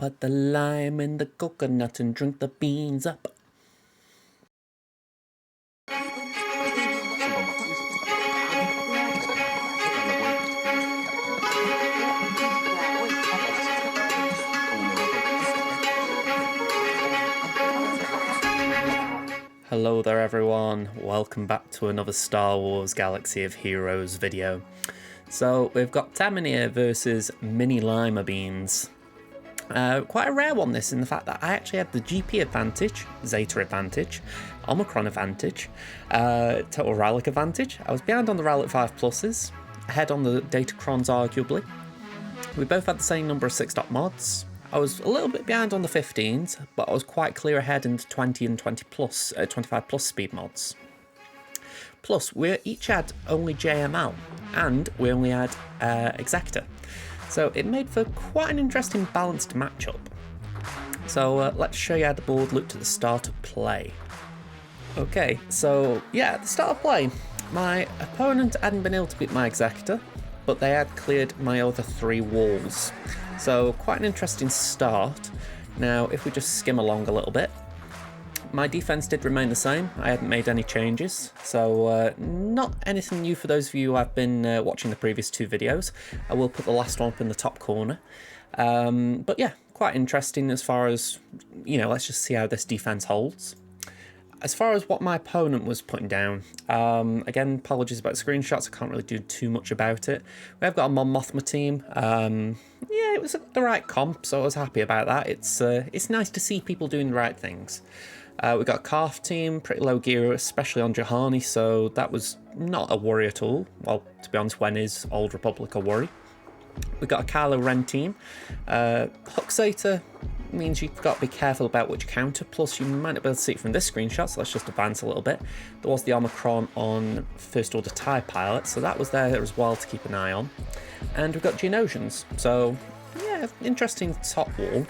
put the lime in the coconut and drink the beans up. Hello there everyone, welcome back to another Star Wars Galaxy of Heroes video. So we've got Temmin here versus mini Lima beans. Quite a rare one this, in the fact that I actually had the GP advantage, Zeta advantage, Omicron advantage, total Relic advantage. I was behind on the Relic 5 pluses, ahead on the Datacrons arguably. We both had the same number of 6-dot mods. I was a little bit behind on the 15s, but I was quite clear ahead in the 20 and 25 plus speed mods. Plus, we each had only JML, and we only had Executor. So it made for quite an interesting balanced matchup. So let's show you how the board looked at the start of play. Okay, so yeah, at the start of play, my opponent hadn't been able to beat my Executor, but they had cleared my other 3 walls. So quite an interesting start. Now, if we just skim along a little bit, my defense did remain the same. I hadn't made any changes, so not anything new for those of you who have been watching the previous 2 videos. I will put the last one up in the top corner. But yeah, quite interesting as far as, you know, let's just see how this defense holds. As far as what my opponent was putting down, again, apologies about screenshots, I can't really do too much about it. We have got a Mon Mothma team. Yeah, it was the right comp, so I was happy about that. It's nice to see people doing the right things. We got a Calf team, pretty low gear, especially on Juhani, so that was not a worry at all. Well, to be honest, when is Old Republic a worry? We got a Kylo Ren team. Hook Zeta means you've got to be careful about which counter, plus you might not be able to see it from this screenshot, so let's just advance a little bit. There was the Omicron on First Order TIE Pilot, so that was there as well to keep an eye on. And we've got Geonosians, so yeah, interesting top wall.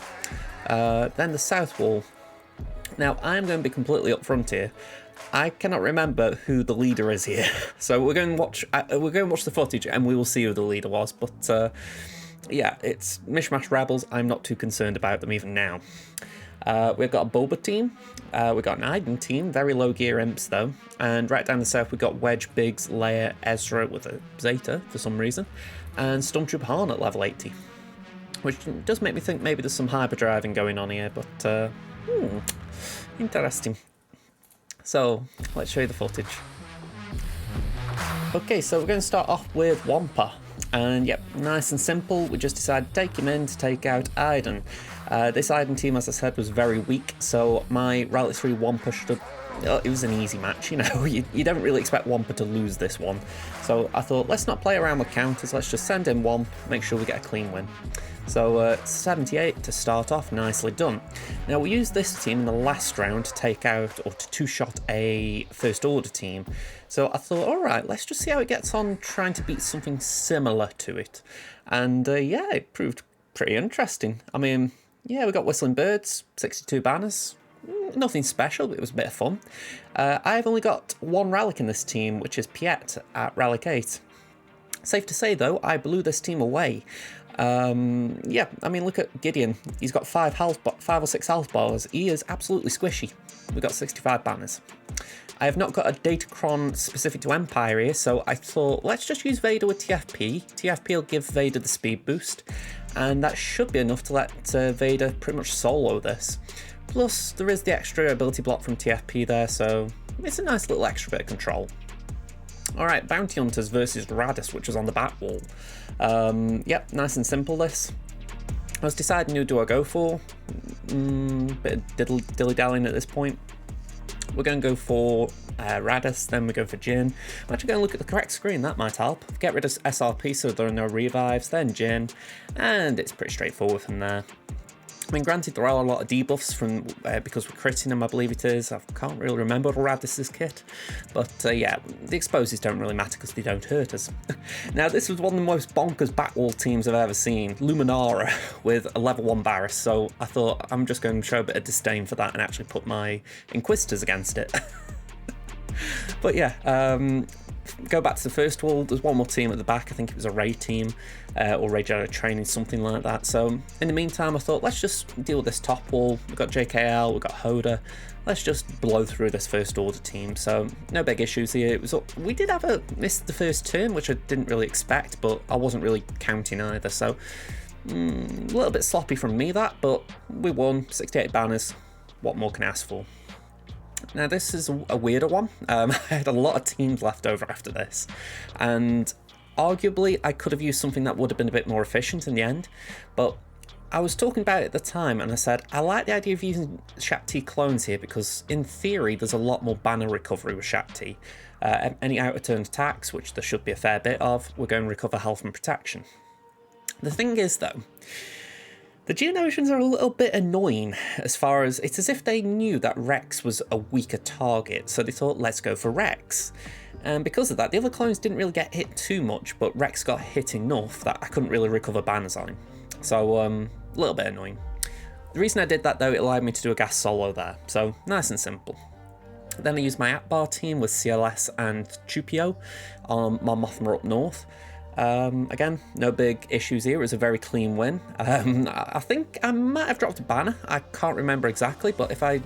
Then the south wall. Now, I'm going to be completely upfront here. I cannot remember who the leader is here, so we're going to watch the footage and we will see who the leader was, but yeah, it's Mishmash Rebels. I'm not too concerned about them even now. We've got a Boba team. We've got an Iden team, very low gear imps though. And right down the south, we've got Wedge, Biggs, Leia, Ezra with a Zeta for some reason, and Stormtrooper Han at level 80. Which does make me think maybe there's some hyperdriving going on here, but interesting. So, let's show you the footage. Okay, so we're going to start off with Wampa. And yep, nice and simple, we just decided to take him in to take out Iden. This Iden team, as I said, was very weak, so my Relic 3 Wampa should have... it was an easy match, you know, you don't really expect Wampa to lose this one. So I thought, let's not play around with counters, let's just send in Wamp, make sure we get a clean win. So 78 to start off, nicely done. Now we used this team in the last round to take out, or to two-shot a First Order team. So I thought, alright, let's just see how it gets on trying to beat something similar to it. And yeah, it proved pretty interesting. I mean, yeah, we got Whistling Birds, 62 banners. Nothing special, but it was a bit of fun. I've only got 1 relic in this team, which is Piet at Relic 8. Safe to say, though, I blew this team away. Yeah, I mean, look at Gideon. He's got 5 or 6 health bars. He is absolutely squishy. We've got 65 banners. I have not got a Datacron specific to Empire here, so I thought, let's just use Vader with TFP. TFP will give Vader the speed boost, and that should be enough to let Vader pretty much solo this. Plus, there is the extra ability block from TFP there, so it's a nice little extra bit of control. Alright, Bounty Hunters versus Radis, which was on the back wall. Yep, nice and simple this. I was deciding who do I go for. Bit of dilly-dallying at this point. We're going to go for Radis, then we go for Jin. I'm actually going to look at the correct screen, that might help. Get rid of SRP so there are no revives, then Jin, and it's pretty straightforward from there. I mean, granted, there are a lot of debuffs from because we're critting them, I believe it is. I can't really remember Radis's kit. But yeah, the explosives don't really matter because they don't hurt us. Now, this was one of the most bonkers backwall teams I've ever seen. Luminara with a level 1 Barriss. So I thought I'm just going to show a bit of disdain for that and actually put my Inquisitors against it. But yeah, go back to the first wall. There's one more team at the back. I think it was a Ray team or Ray Jedi training, something like that. So in the meantime, I thought, let's just deal with this top wall. We've got JKL, we've got Hoda. Let's just blow through this First Order team. So no big issues here. We did have missed the first turn, which I didn't really expect, but I wasn't really counting either. So a little bit sloppy from me that, but we won. 68 banners. What more can I ask for? Now this is a weirder one. I had a lot of teams left over after this, and arguably I could have used something that would have been a bit more efficient in the end, but I was talking about it at the time and I said I like the idea of using Shaak-Ti clones here because in theory there's a lot more banner recovery with Shaak-Ti. Any out of turn attacks, which there should be a fair bit of, we're going to recover health and protection. The thing is though, the Geonosians are a little bit annoying as far as it's as if they knew that Rex was a weaker target, so they thought let's go for Rex. And because of that, the other clones didn't really get hit too much, but Rex got hit enough that I couldn't really recover banners on him. So a little bit annoying. The reason I did that though, it allowed me to do a gas solo there, so nice and simple. Then I used my Akbar team with CLS and Chupio on my Mothma up north. Again, no big issues here. It was a very clean win. I think I might have dropped a banner. I can't remember exactly, but I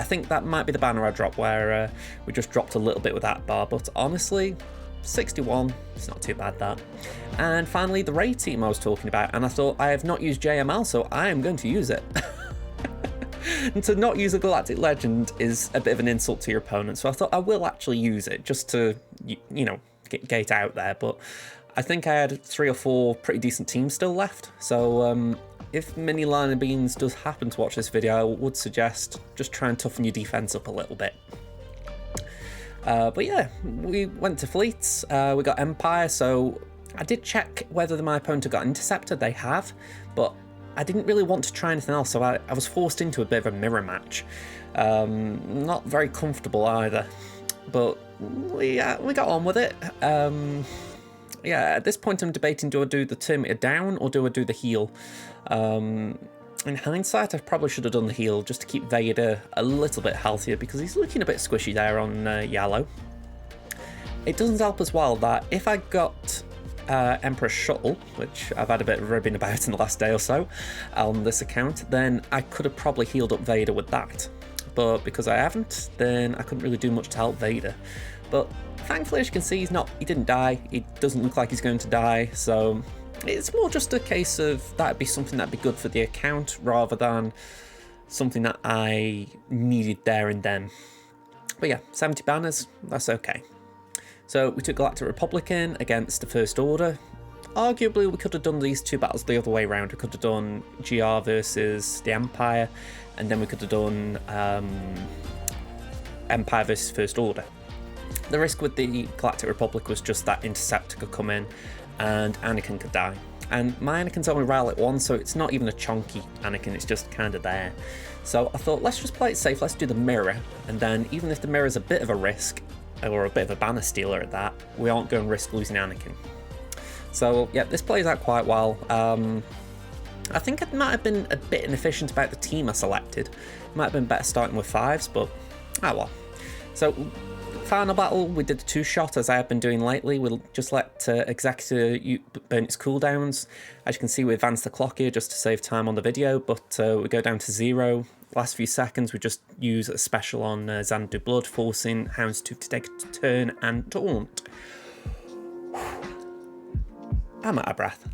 think that might be the banner I dropped where we just dropped a little bit with that bar. But honestly, 61, it's not too bad that. And finally, the Ray team I was talking about, and I thought I have not used JML, so I am going to use it. And to not use a Galactic Legend is a bit of an insult to your opponent, so I thought I will actually use it just to, you know, get out there. But I think I had 3 or 4 pretty decent teams still left, so if Mini Lima Beans does happen to watch this video, I would suggest just try and toughen your defense up a little bit. But yeah, we went to fleets, we got Empire, so I did check whether my opponent had got Interceptor. They have, but I didn't really want to try anything else, so I was forced into a bit of a mirror match. Not very comfortable either, but we got on with it. Yeah, at this point I'm debating, do I do the Terminator down or do I do the heal? In hindsight, I probably should have done the heal just to keep Vader a little bit healthier because he's looking a bit squishy there on Yellow. It doesn't help as well that if I got Emperor's Shuttle, which I've had a bit of ribbing about in the last day or so on this account, then I could have probably healed up Vader with that. But because I haven't, then I couldn't really do much to help Vader. But thankfully, as you can see, he didn't die. He doesn't look like he's going to die, so it's more just a case of that'd be something that'd be good for the account rather than something that I needed there and then. But yeah, 70 banners, that's okay. So we took Galactic Republican against the First Order. Arguably, we could have done these 2 battles the other way around. We could have done GR versus the Empire, and then we could have done Empire versus First Order. The risk with the Galactic Republic was just that Interceptor could come in and Anakin could die. And my Anakin's only Rowlet 1, so it's not even a chunky Anakin, it's just kind of there. So I thought, let's just play it safe, let's do the mirror, and then even if the mirror's a bit of a risk, or a bit of a banner stealer at that, we aren't going to risk losing Anakin. So yeah, this plays out quite well. I think it might have been a bit inefficient about the team I selected. Might have been better starting with 5s, but ah well. So final battle, we did the 2-shot as I have been doing lately. We'll just let Executor burn its cooldowns. As you can see, we advanced the clock here just to save time on the video, but we go down to 0. Last few seconds, we just use a special on Xanadu Blood, forcing Houndstooth to take a turn and taunt. I'm out of breath.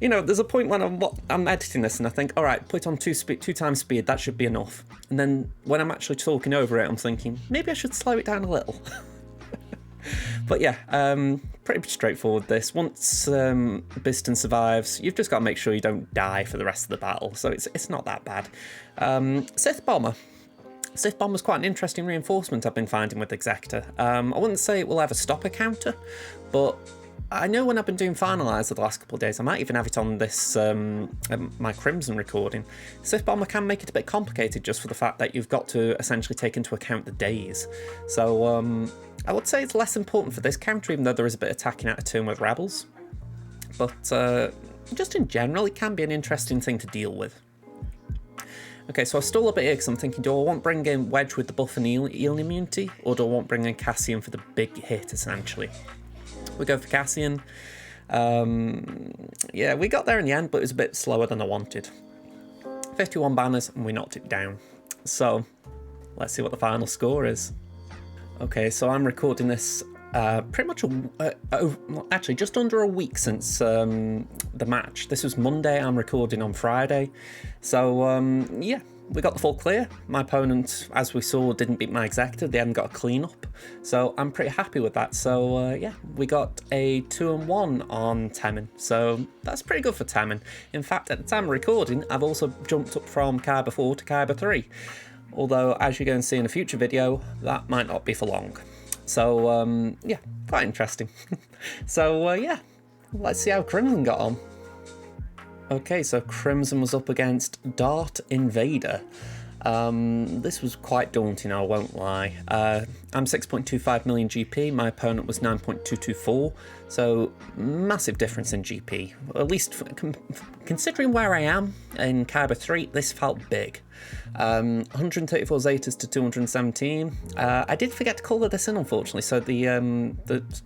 You know, there's a point when I'm editing this and I think, all right, put it on 2 times speed, that should be enough. And then when I'm actually talking over it, I'm thinking, maybe I should slow it down a little. But yeah, pretty straightforward this. Once Biston survives, you've just got to make sure you don't die for the rest of the battle, so it's not that bad. Sith Bomber. Sith Bomber's quite an interesting reinforcement I've been finding with Executor. I wouldn't say it will ever stop a counter, but I know when I've been doing Finalize the last couple of days, I might even have it on this my Crimson recording. Sith Bomber can make it a bit complicated just for the fact that you've got to essentially take into account the days. So I would say it's less important for this counter, even though there is a bit attacking out of turn with Rebels. But just in general, it can be an interesting thing to deal with. Okay, so I stall a bit here because I'm thinking, do I want to bring in Wedge with the buff and eel immunity, or do I want to bring in Cassian for the big hit, essentially? We go for Cassian. Yeah, we got there in the end, but it was a bit slower than I wanted. 51 banners, and we knocked it down. So, let's see what the final score is. Okay, so I'm recording this pretty much, actually just under a week since the match. This was Monday, I'm recording on Friday. So, yeah, we got the full clear. My opponent, as we saw, didn't beat my executor. They hadn't got a clean up. So I'm pretty happy with that. So, yeah, we got a 2-1 on Temmin. So that's pretty good for Temmin. In fact, at the time of recording, I've also jumped up from Kyber 4 to Kyber 3. Although, as you're going to see in a future video, that might not be for long. So, yeah, quite interesting. So, yeah, let's see how Crimson got on. Okay, so Crimson was up against Dart inVader. This was quite daunting, I won't lie. I'm 6.25 million GP, my opponent was 9.224, so massive difference in GP. At least considering where I am in Kyber 3, this felt big. 134 Zetas to 217. I did forget to colour this in, unfortunately, so the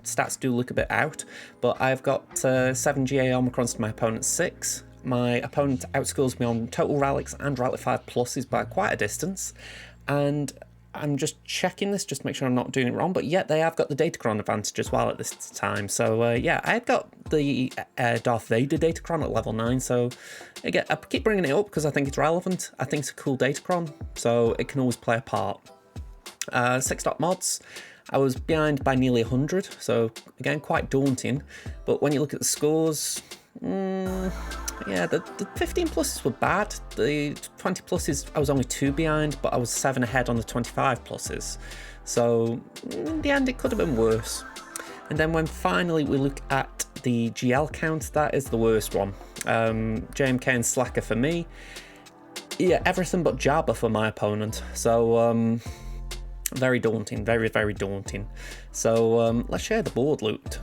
stats do look a bit out, but I've got 7 GA Omicrons to my opponent's 6. My opponent outscores me on total relics and relic 5 pluses by quite a distance, and I'm just checking this just to make sure I'm not doing it wrong, but yet they have got the Datacron advantage as well at this time. So yeah, I've got the Darth Vader Datacron at level 9, so again, I keep bringing it up because I think it's relevant. I think it's a cool Datacron, so it can always play a part. 6 dot mods. I was behind by nearly 100, so again, quite daunting, but when you look at the scores, yeah, the 15 pluses were bad. The 20 pluses, I was only 2 behind, but I was 7 ahead on the 25 pluses. So in the end, it could have been worse. And then when finally we look at the GL count, that is the worst one. JMK and Slacker for me. Yeah, everything but Jabba for my opponent. So very daunting, very, very daunting. So let's share the board loot.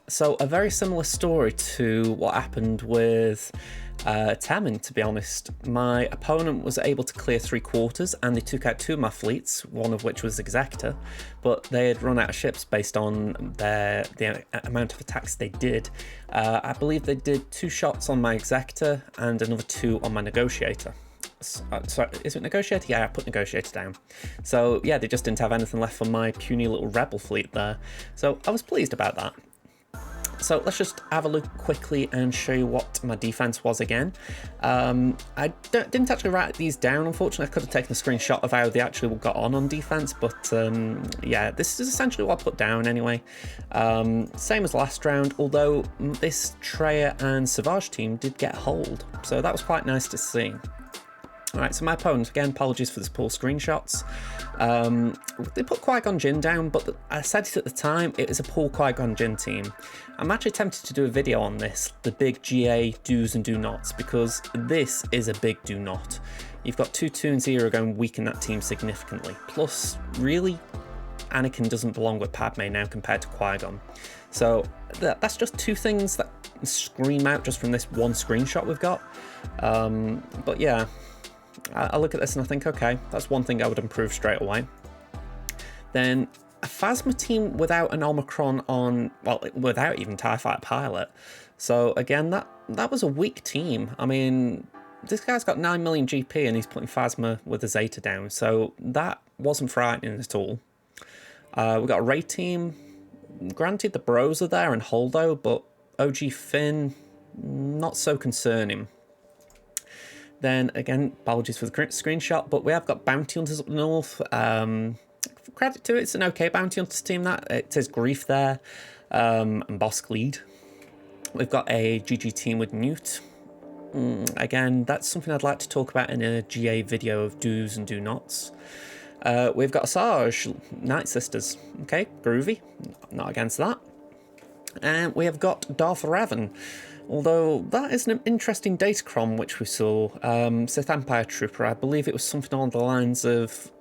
So a very similar story to what happened with Temmin, to be honest. My opponent was able to clear 3/4 and they took out 2 of my fleets, one of which was Executor, but they had run out of ships based on the amount of attacks they did. I believe they did 2 shots on my Executor and another 2 on my Negotiator. Sorry, is it Negotiator? Yeah, I put Negotiator down. So yeah, they just didn't have anything left for my puny little rebel fleet there. So I was pleased about that. So let's just have a look quickly and show you what my defense was again. I didn't actually write these down, unfortunately. I could have taken a screenshot of how they actually got on defense, but yeah, this is essentially what I put down anyway. Same as last round, although this Treya and SWGOH team did get hold, so that was quite nice to see. Alright, so my opponent, again, apologies for this poor screenshots. They put Qui-Gon Jinn down, but I said it at the time, it is a poor Qui-Gon Jinn team. I'm actually tempted to do a video on this, the big GA do's and do nots, because this is a big do not. You've got 2 and 0 going weaken that team significantly. Plus, really, Anakin doesn't belong with Padme now compared to Qui-Gon. So that's just 2 things that scream out just from this one screenshot we've got. But yeah, I look at this and I think, okay, that's one thing I would improve straight away. Then a Phasma team without an Omicron on, well, without even TIE Fighter pilot. So again, that was a weak team. I mean, this guy's got 9 million GP and he's putting Phasma with a Zeta down. So that wasn't frightening at all. We've got a Rey team. Granted, the bros are there and Holdo, but OG Finn, not so concerning. Then again, apologies for the screenshot, but we have got Bounty Hunters up north. Credit to it, it's an okay Bounty Hunters team. That it says Grief there, and Bosk lead. We've got a GG team with Newt. Again, that's something I'd like to talk about in a GA video of do's and do nots. We've got Asajj, Night Sisters. Okay, groovy, not against that. And we have got Darth Revan. Although that is an interesting Datacron which we saw, Sith Empire Trooper. I believe it was something along the lines of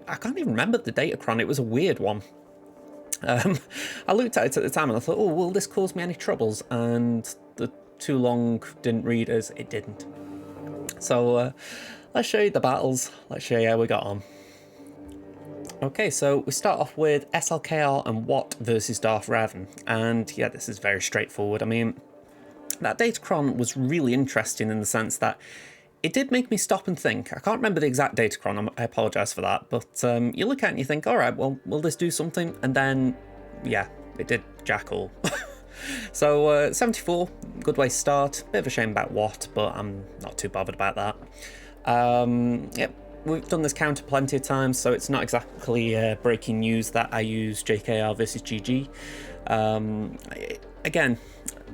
I can't even remember the Datacron, it was a weird one. I looked at it at the time and I thought, oh, will this cause me any troubles? And the too long didn't read as it didn't. So let's show you the battles. Let's show you how we got on. Okay, so we start off with SLKR and Watt versus Darth Revan. And yeah, this is very straightforward. I mean, that Datacron was really interesting in the sense that it did make me stop and think. I can't remember the exact Datacron, I apologise for that, but you look at it and you think, all right, well, will this do something? And then, yeah, it did jack all. So 74, good way to start. Bit of a shame about Watt, but I'm not too bothered about that. Yep, we've done this counter plenty of times, so it's not exactly breaking news that I use JKR versus GG. Again,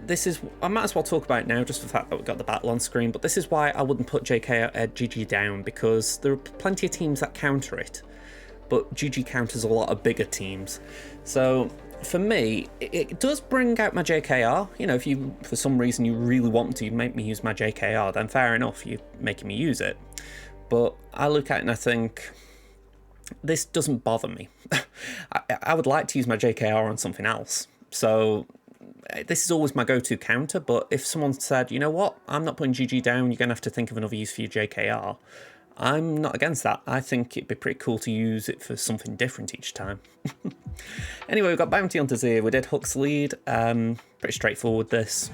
this is, I might as well talk about it now, just for the fact that we've got the battle on screen, but this is why I wouldn't put GG down, because there are plenty of teams that counter it, but GG counters a lot of bigger teams. So for me, it does bring out my JKR. You know, if you, for some reason, you really want to make me use my JKR, then fair enough, you're making me use it. But I look at it and I think, this doesn't bother me. I would like to use my JKR on something else. So this is always my go-to counter, but if someone said, you know what, I'm not putting GG down, you're going to have to think of another use for your JKR, I'm not against that. I think it'd be pretty cool to use it for something different each time. Anyway, we've got Bounty Hunters here. We did Hook's lead. Pretty straightforward, this.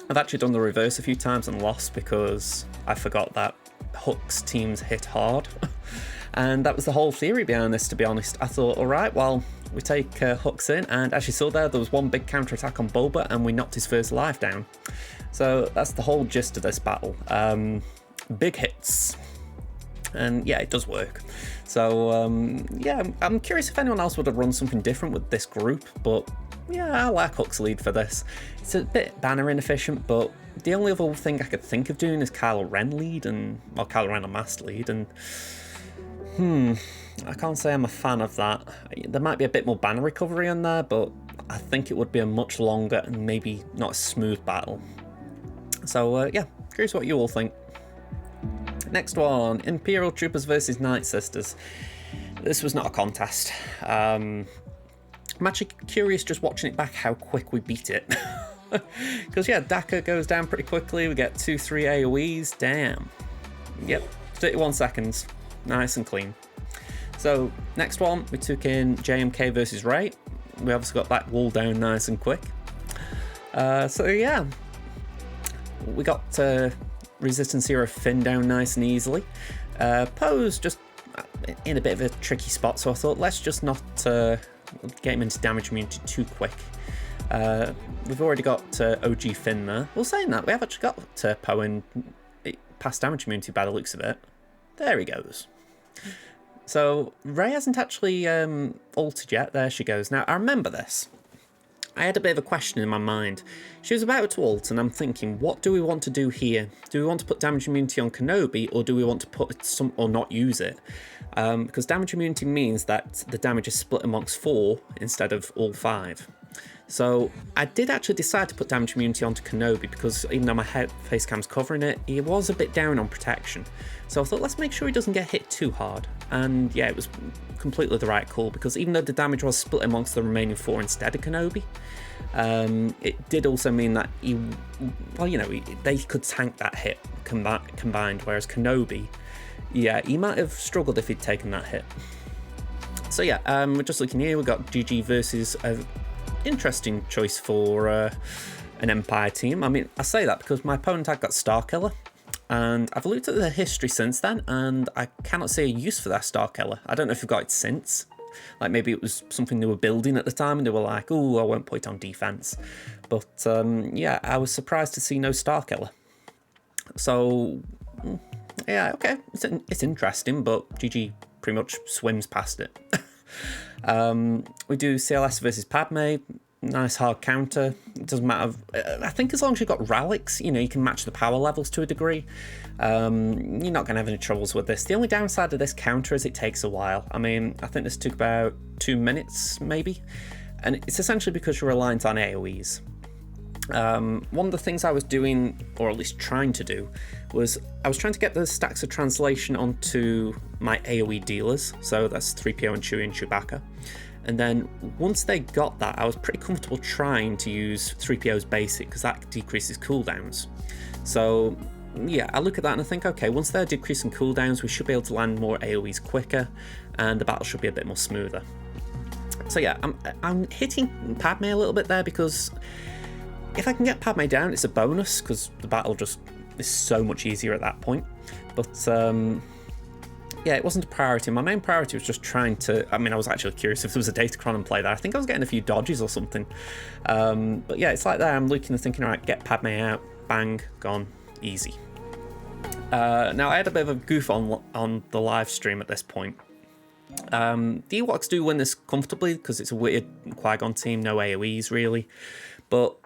I've actually done the reverse a few times and lost because I forgot that Hook's teams hit hard. And that was the whole theory behind this, to be honest. I thought, all right, well, we take Hooks in, and as you saw there was one big counter-attack on Boba, and we knocked his first life down. So that's the whole gist of this battle. Big hits. And yeah, it does work. So yeah, I'm curious if anyone else would have run something different with this group, but yeah, I like Hook's lead for this. It's a bit banner inefficient, but the only other thing I could think of doing is Kylo Ren lead, and, well, Kylo Ren on Master lead, and I can't say I'm a fan of that. There might be a bit more banner recovery on there, but I think it would be a much longer and maybe not a smooth battle. So yeah, curious what you all think. Next one, Imperial Troopers versus Night Sisters. This was not a contest. I'm actually curious just watching it back how quick we beat it. Because yeah, Daka goes down pretty quickly. We get 2-3 AoEs. Damn. Yep, 31 seconds. Nice and clean. So next one, we took in JMK versus Rey. We obviously got that wall down nice and quick. So yeah, we got Resistance Hero Finn down nice and easily. Poe's just in a bit of a tricky spot, so I thought let's just not get him into damage immunity too quick. We've already got OG Finn there. Well, saying that, we have actually got Poe in past damage immunity by the looks of it. There he goes. So Rey hasn't actually altered yet. There she goes. Now I remember this. I had a bit of a question in my mind. She was about to ult, and I'm thinking, what do we want to do here? Do we want to put damage immunity on Kenobi, or do we want to put some, or not use it? Because damage immunity means that the damage is split amongst 4 instead of all 5. So I did actually decide to put damage immunity onto Kenobi, because even though my face cam's covering it, he was a bit down on protection. So I thought, let's make sure he doesn't get hit too hard. And yeah, it was completely the right call, because even though the damage was split amongst the remaining 4 instead of Kenobi, it did also mean that he, well, you know, they could tank that hit combined, whereas Kenobi, yeah, he might have struggled if he'd taken that hit. So yeah, we're just looking here, we've got GG versus an interesting choice for an Empire team. I mean, I say that because my opponent had got Starkiller, and I've looked at the history since then, and I cannot see a use for that Starkiller. I don't know if you've got it since. Like, maybe it was something they were building at the time, and they were like, oh, I won't put it on defense. But yeah, I was surprised to see no Starkiller. So yeah, okay, it's interesting, but GG pretty much swims past it. We do CLS versus Padme. Nice hard counter. It doesn't matter. I think as long as you've got relics, you know, you can match the power levels to a degree. You're not going to have any troubles with this. The only downside of this counter is it takes a while. I mean, I think this took about 2 minutes, maybe. And it's essentially because you're reliant on AoEs. One of the things I was doing, or at least trying to do, was I was trying to get the stacks of translation onto my AoE dealers. So that's 3PO and Chewie and Chewbacca. And then once they got that, I was pretty comfortable trying to use 3PO's basic, because that decreases cooldowns. So yeah, I look at that and I think, okay, once they're decreasing cooldowns, we should be able to land more AoEs quicker, and the battle should be a bit more smoother. So yeah, I'm hitting Padme a little bit there, because if I can get Padme down, it's a bonus, because the battle just is so much easier at that point. But yeah, it wasn't a priority. My main priority was just trying to... I mean, I was actually curious if there was a Datacron in play there. I think I was getting a few dodges or something. But yeah, it's like there. I'm looking and thinking, all right, get Padme out. Bang, gone. Easy. Now, I had a bit of a goof on the live stream at this point. The Ewoks do win this comfortably, because it's a weird Qui-Gon team, no AoEs really. But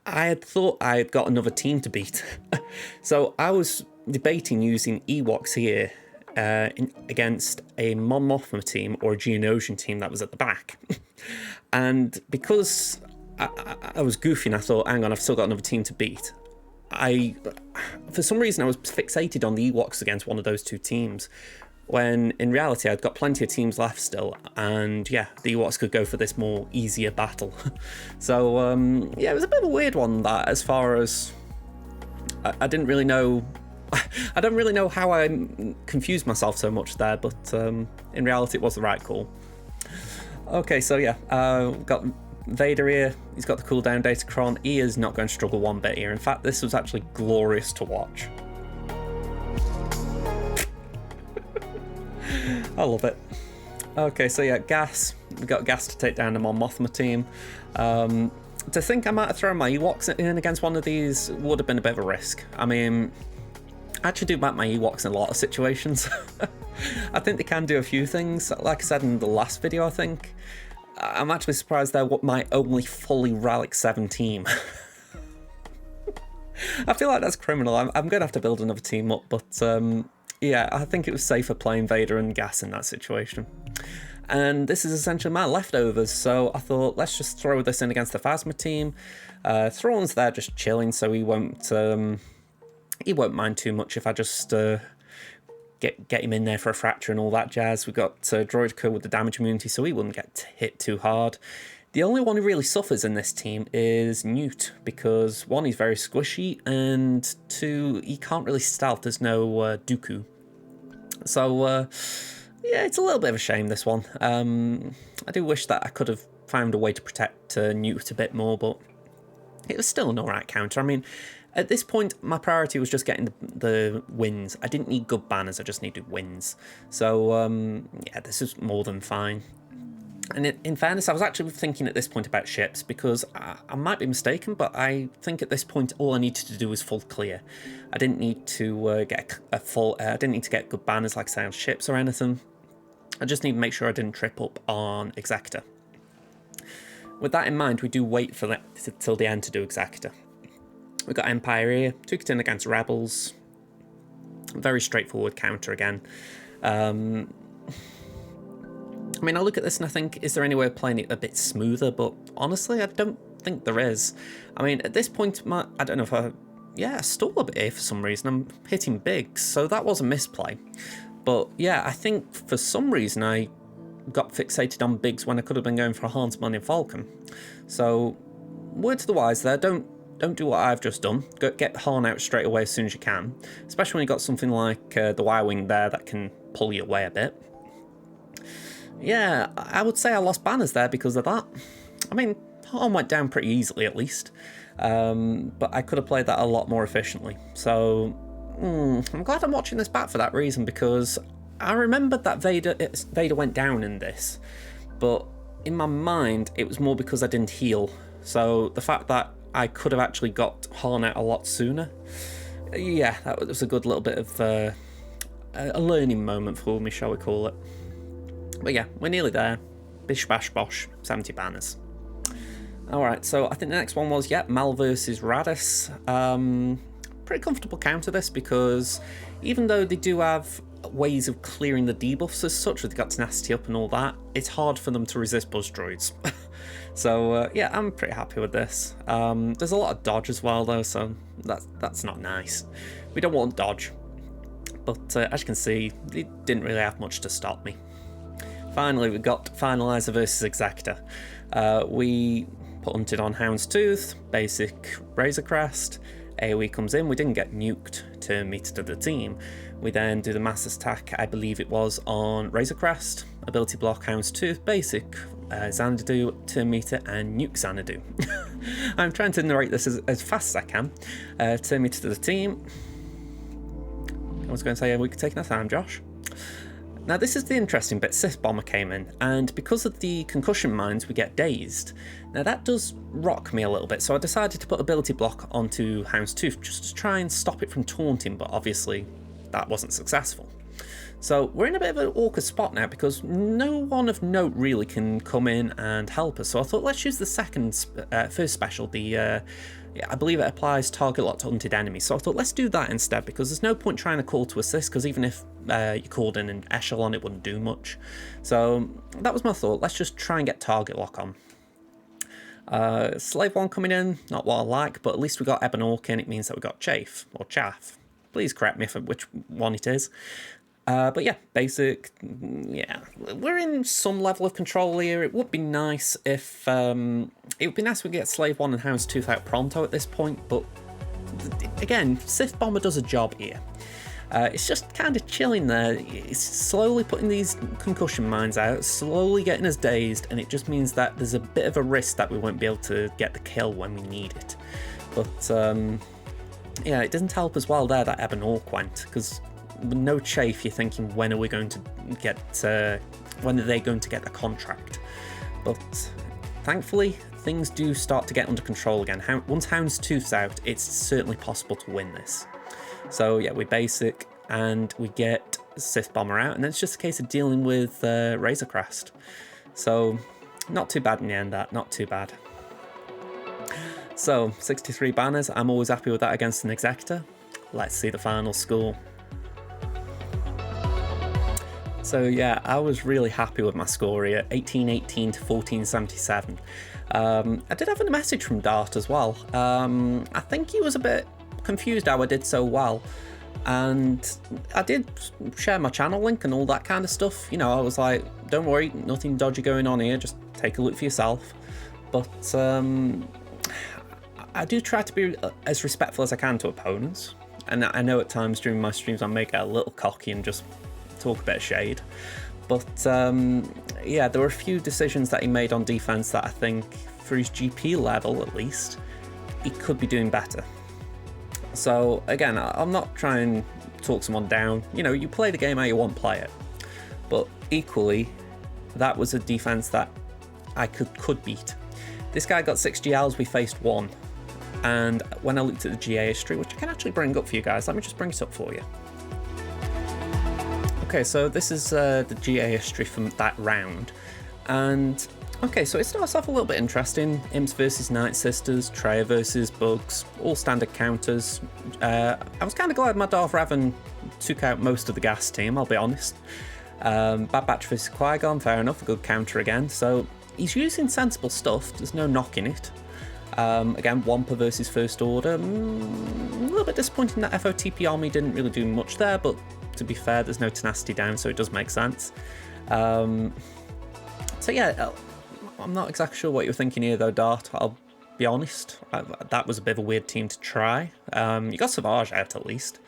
I had thought I had got another team to beat. So I was debating using Ewoks here against a Mon Mothma team or a Geonosian team that was at the back. And because I was goofy and I thought, hang on, I've still got another team to beat, for some reason I was fixated on the Ewoks against one of those two teams, when in reality I'd got plenty of teams left still, and yeah, the Ewoks could go for this more easier battle. So yeah, it was a bit of a weird one, that, as far as I didn't really know. I don't really know how I confused myself so much there, but in reality it was the right call. Okay, so yeah, got Vader here. He's got the cooldown Datacron. He is not going to struggle one bit here. In fact, this was actually glorious to watch. I love it. Okay, so yeah, gas. We got gas to take down the Mon Mothma team. To think I might have thrown my Ewoks in against one of these would have been a bit of a risk. I mean, I actually do back my Ewoks in a lot of situations. I think they can do a few things. Like I said in the last video, I think, I'm actually surprised they're my only fully Relic 7 team. I feel like that's criminal. I'm going to have to build another team up, but yeah, I think it was safer playing Vader and gas in that situation. And this is essentially my leftovers, so I thought, let's just throw this in against the Phasma team. Thrawn's there just chilling, so he won't mind too much if I just get him in there for a fracture and all that jazz. We've got Droideka with the damage immunity, so he wouldn't get hit too hard. The only one who really suffers in this team is Newt, because one, he's very squishy, and two, he can't really stealth. There's no Dooku. So yeah, it's a little bit of a shame, this one. I do wish that I could have found a way to protect Newt a bit more, but it was still an alright counter. I mean, at this point, my priority was just getting the wins. I didn't need good banners, I just needed wins. So, yeah, this is more than fine. And in fairness, I was actually thinking at this point about ships, because I might be mistaken, but I think at this point all I needed to do was full clear. I didn't need to get a full... I didn't need to get good banners, like say, on ships or anything. I just need to make sure I didn't trip up on Exacta. With that in mind, we do wait for that till the end to do Exacta. We've got Empire here, took it in against Rebels. Very straightforward counter again. I mean, I look at this and I think, is there any way of playing it a bit smoother? But honestly, I don't think there is. I mean, at this point, I don't know if I stall a bit here for some reason. I'm hitting bigs, so that was a misplay. But yeah, I think for some reason I got fixated on bigs when I could have been going for a Han's Millennium Falcon. So, word to the wise there, don't do what I've just done. Get Han out straight away as soon as you can, especially when you've got something like the Y-Wing there that can pull you away a bit. Yeah, I would say I lost banners there because of that. I mean, Han went down pretty easily at least, but I could have played that a lot more efficiently. So, I'm glad I'm watching this back for that reason, because I remembered that Vader went down in this, but in my mind it was more because I didn't heal. So the fact that I could have actually got Han out a lot sooner, yeah, that was a good little bit of a learning moment for me, shall we call it. But yeah, we're nearly there. Bish bash bosh, 70 banners. Alright, so I think the next one was, yeah, Mal versus Radis. Pretty comfortable counter this, because even though they do have ways of clearing the debuffs as such, they've got tenacity up and all that, it's hard for them to resist buzz droids. So yeah, I'm pretty happy with this. There's a lot of dodge as well though, so that's not nice. We don't want dodge, but as you can see, it didn't really have much to stop me. Finally, we got Finalizer versus Exacta. We punted on Houndstooth, basic Razor Crest, AoE comes in. We didn't get nuked to meet to the team. We then do the mass attack, I believe it was on Razor Crest, ability block, Houndstooth, basic, Xanadu, turn meter, and nuke Xanadu. I'm trying to narrate this as fast as I can. Turn meter to the team. I was going to say we could take our time, Josh. Now this is the interesting bit. Sith Bomber came in, and because of the concussion mines we get dazed. Now that does rock me a little bit, so I decided to put ability block onto Houndstooth just to try and stop it from taunting, but obviously that wasn't successful. So we're in a bit of an awkward spot now because no one of note really can come in and help us. So I thought let's use the first special, I believe it applies target lock to hunted enemies. So I thought let's do that instead, because there's no point trying to call to assist, because even if you called in an echelon it wouldn't do much. So that was my thought. Let's just try and get target lock on. Slave 1 coming in, not what I like, but at least we got Ebon Orc in. It means that we got Chafe, or Chaff. Please correct me for which one it is. But yeah, basic, yeah, we're in some level of control here. It would be nice if, we get Slave 1 and Houndstooth out pronto at this point, but again, Sith Bomber does a job here. It's just kind of chilling there. It's slowly putting these concussion mines out, slowly getting us dazed, and it just means that there's a bit of a risk that we won't be able to get the kill when we need it. But yeah, it doesn't help as well there that Ebon Orc went, because with no Chafe, you're thinking, when are we going to get, when are they going to get the contract? But thankfully, things do start to get under control again. Once Houndstooth's out, it's certainly possible to win this. So yeah, we basic and we get Sith Bomber out, and then it's just a case of dealing with Razor Crest. So not too bad in the end, that, not too bad. So 63 banners, I'm always happy with that against an Executor. Let's see the final score. So yeah, I was really happy with my score here, 1818 to 1477. I did have a message from Dart as well. I think he was a bit confused how I did so well, and I did share my channel link and all that kind of stuff. You know, I was like, don't worry, nothing dodgy going on here, just take a look for yourself. But I do try to be as respectful as I can to opponents, and I know at times during my streams I may get a little cocky and just talk a bit of shade, but yeah, there were a few decisions that he made on defense that I think, for his GP level at least, he could be doing better. So again, I'm not trying to talk someone down. You know, you play the game how you want to play it, but equally, that was a defense that I could beat. This guy got 6 GLs, we faced 1, and when I looked at the GA history, which I can actually bring up for you guys, let me just bring it up for you. Okay, so this is the GA history from that round, and okay, so it starts off a little bit interesting. Imps versus Night Sisters, Treya versus Bugs, all standard counters. I was kind of glad my Darth Revan took out most of the gas team, I'll be honest. Bad Batch versus Qui-Gon, fair enough, a good counter again. So he's using sensible stuff, there's no knocking it. Again, Wampa versus First Order, a little bit disappointing that FOTP Army didn't really do much there, but to be fair, there's no tenacity down, so it does make sense. So yeah, I'm not exactly sure what you're thinking here though, Dart, I'll be honest. That was a bit of a weird team to try. You got Savage out at least.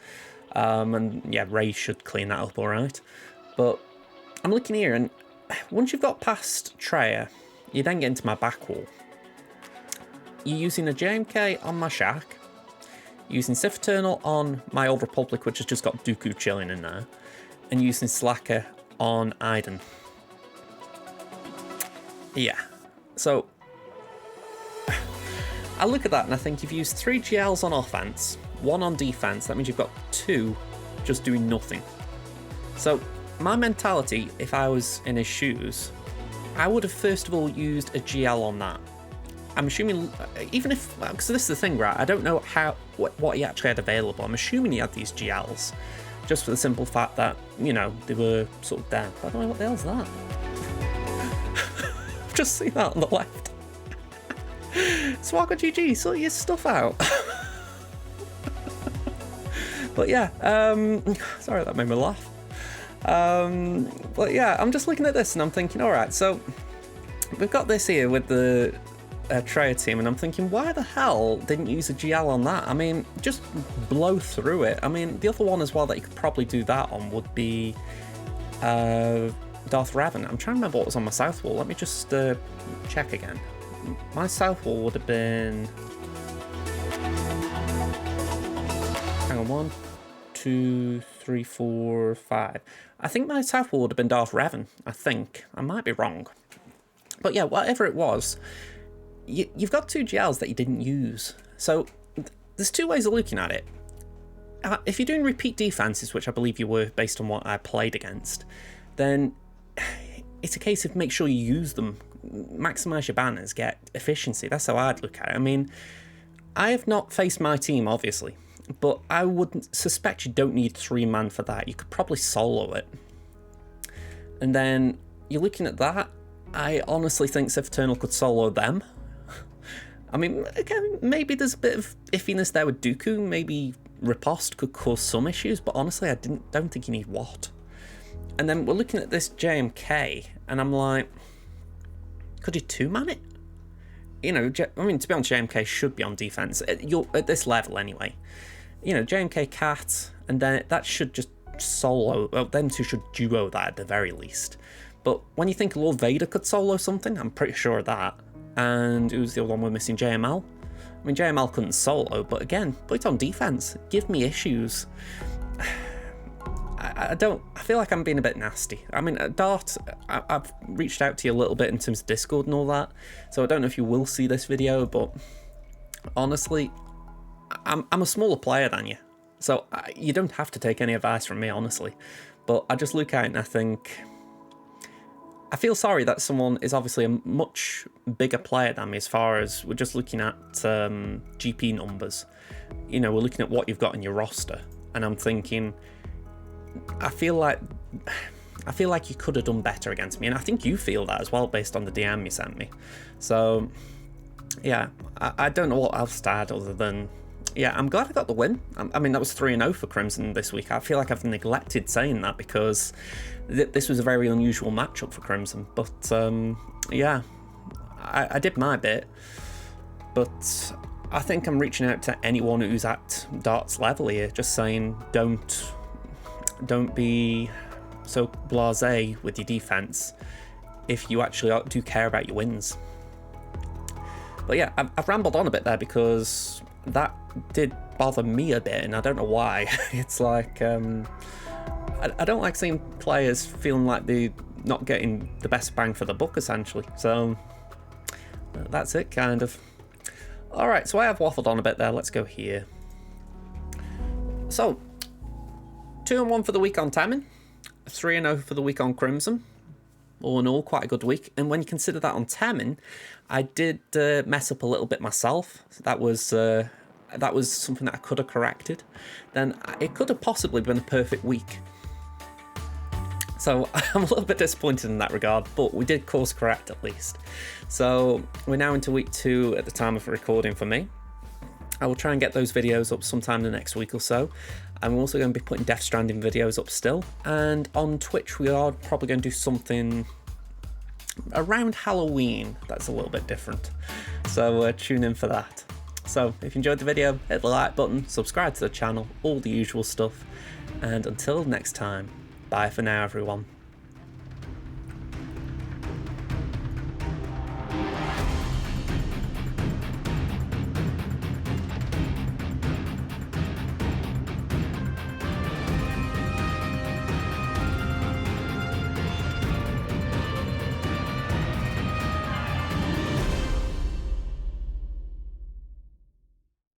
And yeah, Ray should clean that up alright. But I'm looking here, and once you've got past Treya, you then get into my back wall. You're using a JMK on my Shack, using Sith Eternal on my Old Republic, which has just got Dooku chilling in there, and using Slacker on Iden. Yeah, so I look at that and I think you've used 3 GLs on offense, 1 on defense. That means you've got 2 just doing nothing. So my mentality, if I was in his shoes, I would have first of all used a GL on that. I'm assuming, even if, because this is the thing, right? I don't know what he actually had available. I'm assuming he had these GLs, just for the simple fact that, you know, they were sort of down. By the way, what the hell's that? I've just seen that on the left. Swagger GG, sort your stuff out. But yeah, sorry that made me laugh. But yeah, I'm just looking at this and I'm thinking, all right, so we've got this here with the Treya team, and I'm thinking, why the hell didn't you use a GL on that? I mean, just blow through it. I mean, the other one as well that you could probably do that on would be Darth Revan. I'm trying to remember what was on my south wall. Let me just check again. My south wall would have been... Hang on, 1, 2, 3, 4, 5. I think my south wall would have been Darth Revan, I think. I might be wrong. But yeah, whatever it was, you've got 2 GLs that you didn't use. So there's 2 ways of looking at it. If you're doing repeat defenses, which I believe you were based on what I played against, then it's a case of make sure you use them, maximize your banners, get efficiency. That's how I'd look at it. I mean, I have not faced my team, obviously, but I would suspect you don't need 3-man for that. You could probably solo it. And then you're looking at that. I honestly think Sith Eternal could solo them. I mean, again, maybe there's a bit of iffiness there with Dooku. Maybe Riposte could cause some issues, but honestly, I don't think you need Wat. And then we're looking at this JMK, and I'm like, could you 2-man it? You know, I mean, to be honest, JMK should be on defense at this level anyway. You know, JMK Cat, and then that should just solo. Well, them 2 should duo that at the very least. But when you think Lord Vader could solo something, I'm pretty sure of that. And who's the other one we're missing? JML. I mean, JML couldn't solo, but again, put it on defense. Give me issues. I feel like I'm being a bit nasty. I mean, Dart, I've reached out to you a little bit in terms of Discord and all that, so I don't know if you will see this video, but honestly, I'm a smaller player than you, so you don't have to take any advice from me, honestly. But I just look at it and I think, I feel sorry that someone is obviously a much bigger player than me as far as we're just looking at GP numbers. You know, we're looking at what you've got in your roster, and I'm thinking, I feel like you could have done better against me, and I think you feel that as well based on the DM you sent me. So yeah, I don't know what else to add other than, yeah, I'm glad I got the win. I mean, that was 3-0 for Crimson this week. I feel like I've neglected saying that because this was a very unusual matchup for Crimson. But yeah, I did my bit. But I think I'm reaching out to anyone who's at Dart's level here, just saying, don't be so blasé with your defense if you actually do care about your wins. But yeah, I've rambled on a bit there because that did bother me a bit, and I don't know why. It's like, I don't like seeing players feeling like they're not getting the best bang for the buck, essentially. So that's it, kind of. Alright, so I have waffled on a bit there. Let's go here. So, 2-1 for the week on Temmin, 3-0 for the week on Crimson. All in all, quite a good week. And when you consider that on Temmin, I did mess up a little bit myself. So that was something that I could have corrected. Then it could have possibly been a perfect week. So I'm a little bit disappointed in that regard, but we did course correct at least. So we're now into week 2 at the time of recording for me. I will try and get those videos up sometime the next week or so. I'm also going to be putting Death Stranding videos up still. And on Twitch, we are probably going to do something around Halloween that's a little bit different. So tune in for that. So if you enjoyed the video, hit the like button, subscribe to the channel, all the usual stuff. And until next time, bye for now, everyone.